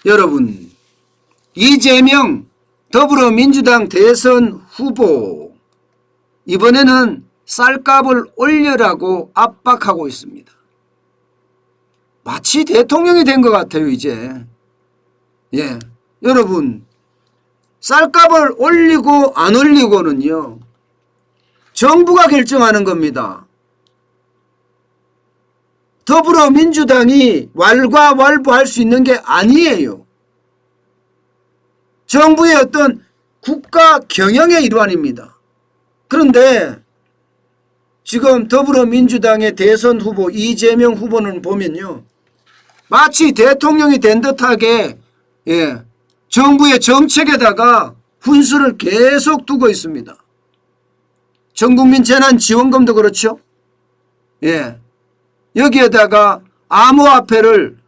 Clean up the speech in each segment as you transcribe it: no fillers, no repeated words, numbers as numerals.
여러분, 이재명 더불어민주당 대선 후보 이번에는 쌀값을 올려라고 압박하고 있습니다. 마치 대통령이 된 것 같아요 이제. 예, 여러분, 쌀값을 올리고 안 올리고는요 정부가 결정하는 겁니다. 더불어민주당이 왈가왈부할 수 있는 게 아니에요. 정부의 어떤 국가 경영의 일환입니다. 그런데 지금 더불어민주당의 대선 후보 이재명 후보는 보면요 마치 대통령이 된 듯하게 정부의 정책에다가 훈수를 계속 두고 있습니다. 전국민 재난지원금도 그렇죠. 여기에다가 암호화폐를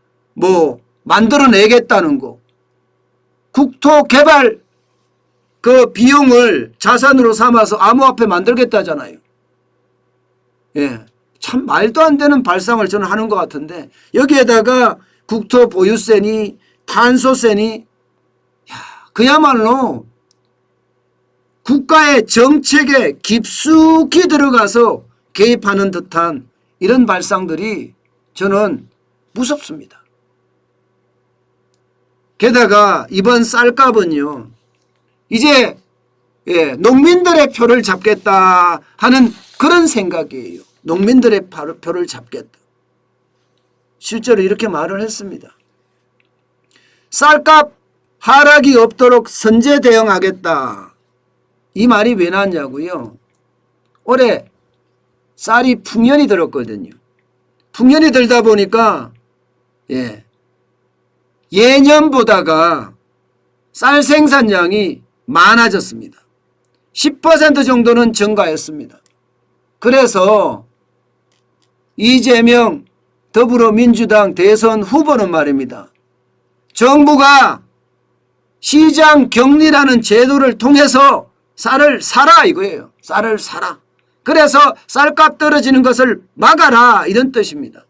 만들어내겠다는 거, 국토개발 그 비용을 자산으로 삼아서 암호화폐 만들겠다잖아요. 참 말도 안 되는 발상을 저는 하는 것 같은데 여기에다가 국토보유세니 탄소세니 그야말로 국가의 정책에 깊숙이 들어가서 개입하는 듯한 이런 발상들이 저는 무섭습니다. 게다가 이번 쌀값은요 이제 농민들의 표를 잡겠다 하는 그런 생각이에요. 농민들의 표를 잡겠다. 실제로 이렇게 말을 했습니다. 쌀값 하락이 없도록 선제 대응하겠다. 이 말이 왜 나왔냐고요. 올해 쌀이 풍년이 들었거든요. 풍년이 들다 보니까 예년보다가 쌀 생산량이 많아졌습니다. 10% 정도는 증가했습니다. 그래서 이재명 더불어민주당 대선 후보는 말입니다. 정부가 시장 격리라는 제도를 통해서 쌀을 사라 이거예요. 쌀을 사라. 그래서 쌀값 떨어지는 것을 막아라 이런 뜻입니다.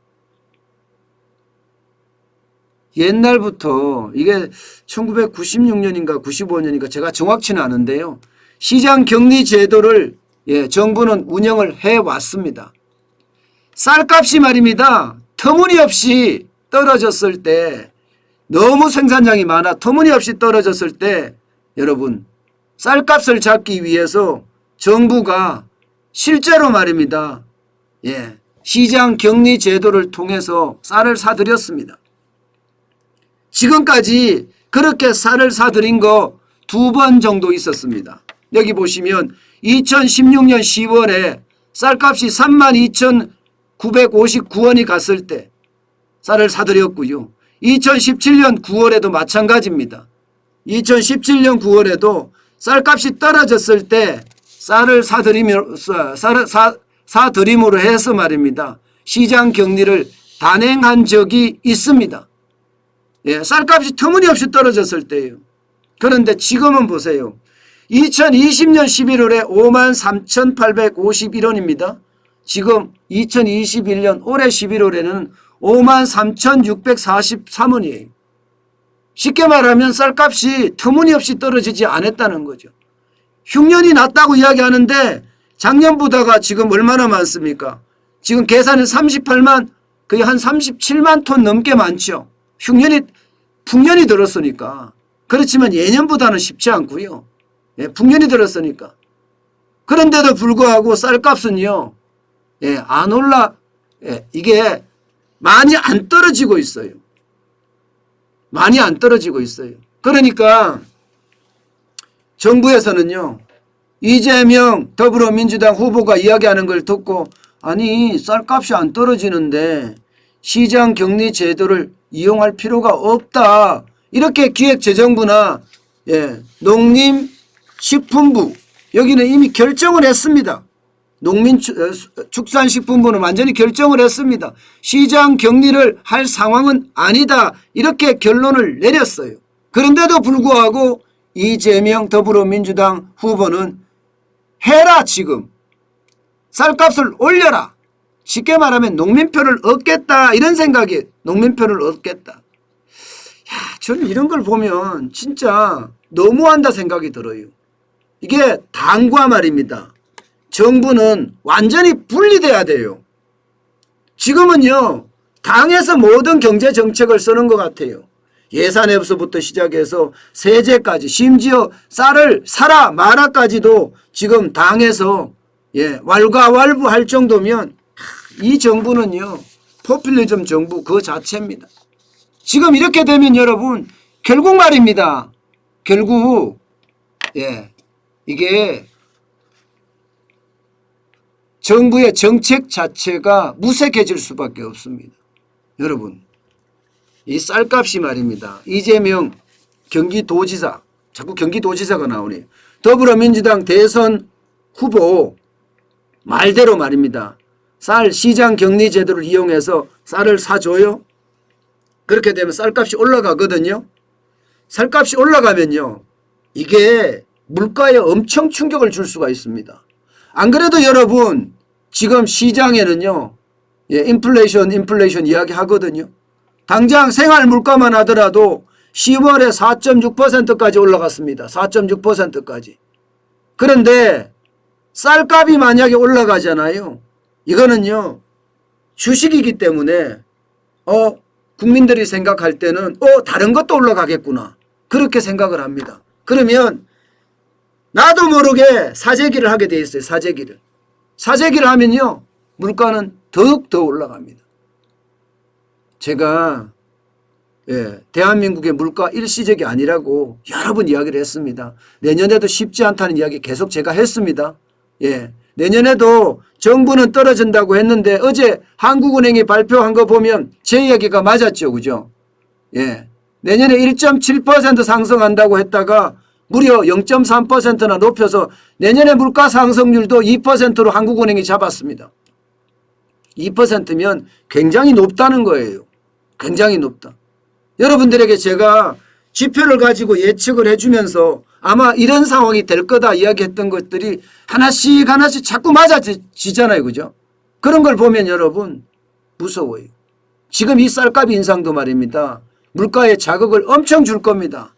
옛날부터 이게 1996년인가 95년인가 제가 정확치는 않은데요. 시장 격리 제도를 정부는 운영을 해왔습니다. 쌀값이 말입니다. 터무니없이 떨어졌을 때 너무 생산량이 많아 터무니없이 떨어졌을 때 여러분 쌀값을 잡기 위해서 정부가 실제로 말입니다. 시장 격리 제도를 통해서 쌀을 사들였습니다. 지금까지 그렇게 쌀을 사들인 거 2번 정도 있었습니다. 여기 보시면 2016년 10월에 쌀값이 32,959원이 갔을 때 쌀을 사들였고요. 2017년 9월에도 마찬가지입니다. 2017년 9월에도 쌀값이 떨어졌을 때 쌀을 사들임으로 해서 말입니다. 시장 격리를 단행한 적이 있습니다. 쌀값이 터무니없이 떨어졌을 때예요. 그런데 지금은 보세요. 2020년 11월에 53,851원입니다. 지금 2021년 올해 11월에는 53,643원이에요. 쉽게 말하면 쌀값이 터무니없이 떨어지지 않았다는 거죠. 흉년이 났다고 이야기하는데 작년보다가 지금 얼마나 많습니까? 지금 계산은 38만 거의 한 37만 톤 넘게 많죠. 풍년이 들었으니까. 그렇지만 예년보다는 쉽지 않고요. 풍년이 들었으니까. 그런데도 불구하고 쌀값은요. 안 올라 이게 많이 안 떨어지고 있어요. 많이 안 떨어지고 있어요. 그러니까 정부에서는요. 이재명 더불어민주당 후보가 이야기하는 걸 듣고 아니 쌀값이 안 떨어지는데 시장 격리 제도를 이용할 필요가 없다. 이렇게 기획재정부나 농림식품부 여기는 이미 결정을 했습니다. 농민축산식품부는 완전히 결정을 했습니다. 시장 격리를 할 상황은 아니다. 이렇게 결론을 내렸어요. 그런데도 불구하고 이재명 더불어민주당 후보는 해라 지금. 쌀값을 올려라. 쉽게 말하면 농민표를 얻겠다. 이런 생각이 농민표를 얻겠다. 저는 이런 걸 보면 진짜 너무한다 생각이 들어요. 이게 당과 말입니다. 정부는 완전히 분리돼야 돼요. 지금은요, 당에서 모든 경제 정책을 쓰는 것 같아요. 예산에서부터 시작해서 세제까지, 심지어 쌀을 사라 마라까지도 지금 당에서 왈가왈부할 정도면 이 정부는요, 포퓰리즘 정부 그 자체입니다. 지금 이렇게 되면 여러분 결국 말입니다. 결국 이게 정부의 정책 자체가 무색해질 수밖에 없습니다. 여러분, 이 쌀값이 말입니다. 이재명 경기도지사, 자꾸 경기도지사가 나오네요. 더불어민주당 대선 후보 말대로 말입니다. 쌀 시장 격리 제도를 이용해서 쌀을 사줘요. 그렇게 되면 쌀값이 올라가거든요. 쌀값이 올라가면요, 이게 물가에 엄청 충격을 줄 수가 있습니다. 안 그래도 여러분 지금 시장에는요, 인플레이션 이야기 하거든요. 당장 생활 물가만 하더라도 10월에 4.6%까지 올라갔습니다. 4.6%까지. 그런데 쌀값이 만약에 올라가잖아요. 이거는요, 주식이기 때문에 국민들이 생각할 때는 다른 것도 올라가겠구나, 그렇게 생각을 합니다. 그러면 나도 모르게 사재기를 하게 돼 있어요. 사재기를 하면요, 물가는 더욱 올라갑니다. 제가 대한민국의 물가 일시적이 아니라고 여러 번 이야기를 했습니다. 내년에도 쉽지 않다는 이야기 계속 제가 했습니다. 내년에도 정부는 떨어진다고 했는데 어제 한국은행이 발표한 거 보면 제 이야기가 맞았죠. 그죠? 내년에 1.7% 상승한다고 했다가 무려 0.3%나 높여서 내년에 물가 상승률도 2%로 한국은행이 잡았습니다. 2%면 굉장히 높다는 거예요. 굉장히 높다. 여러분들에게 제가 지표를 가지고 예측을 해주면서 아마 이런 상황이 될 거다 이야기했던 것들이 하나씩 자꾸 맞아지잖아요. 그죠? 그런 걸 보면 여러분 무서워요. 지금 이 쌀값 인상도 말입니다. 물가에 자극을 엄청 줄 겁니다.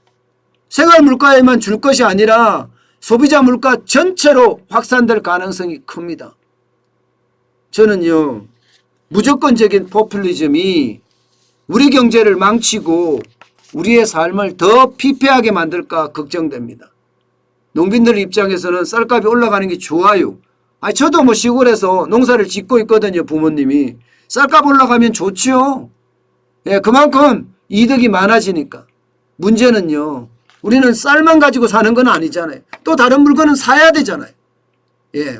생활 물가에만 줄 것이 아니라 소비자 물가 전체로 확산될 가능성이 큽니다. 저는요, 무조건적인 포퓰리즘이 우리 경제를 망치고 우리의 삶을 더 피폐하게 만들까 걱정됩니다. 농민들 입장에서는 쌀값이 올라가는 게 좋아요. 저도 뭐 시골에서 농사를 짓고 있거든요. 부모님이. 쌀값 올라가면 좋죠. 그만큼 이득이 많아지니까. 문제는요, 우리는 쌀만 가지고 사는 건 아니잖아요. 또 다른 물건은 사야 되잖아요.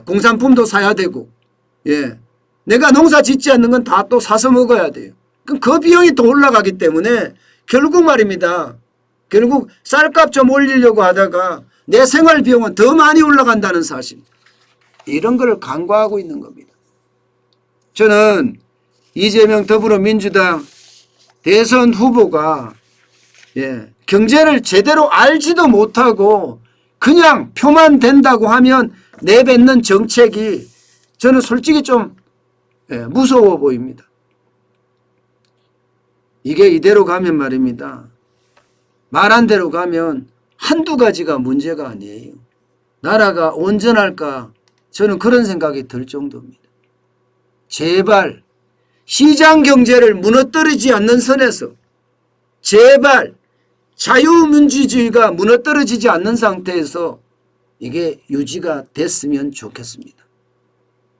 공산품도 사야 되고, 내가 농사 짓지 않는 건 다 또 사서 먹어야 돼요. 그럼 그 비용이 또 올라가기 때문에 결국 말입니다. 결국 쌀값 좀 올리려고 하다가 내 생활 비용은 더 많이 올라간다는 사실. 이런 걸 간과하고 있는 겁니다. 저는 이재명 더불어민주당 대선 후보가 경제를 제대로 알지도 못하고 그냥 표만 된다고 하면 내뱉는 정책이 저는 솔직히 좀 무서워 보입니다. 이게 이대로 가면 말입니다. 말한 대로 가면 한두 가지가 문제가 아니에요. 나라가 온전할까, 저는 그런 생각이 들 정도입니다. 제발 시장 경제를 무너뜨리지 않는 선에서, 제발 자유민주주의가 무너뜨려지지 않는 상태에서 이게 유지가 됐으면 좋겠습니다.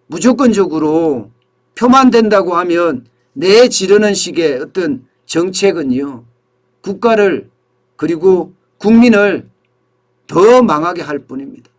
무조건적으로 표만 된다고 하면 내지르는 식의 어떤 정책은요, 국가를 그리고 국민을 더 망하게 할 뿐입니다.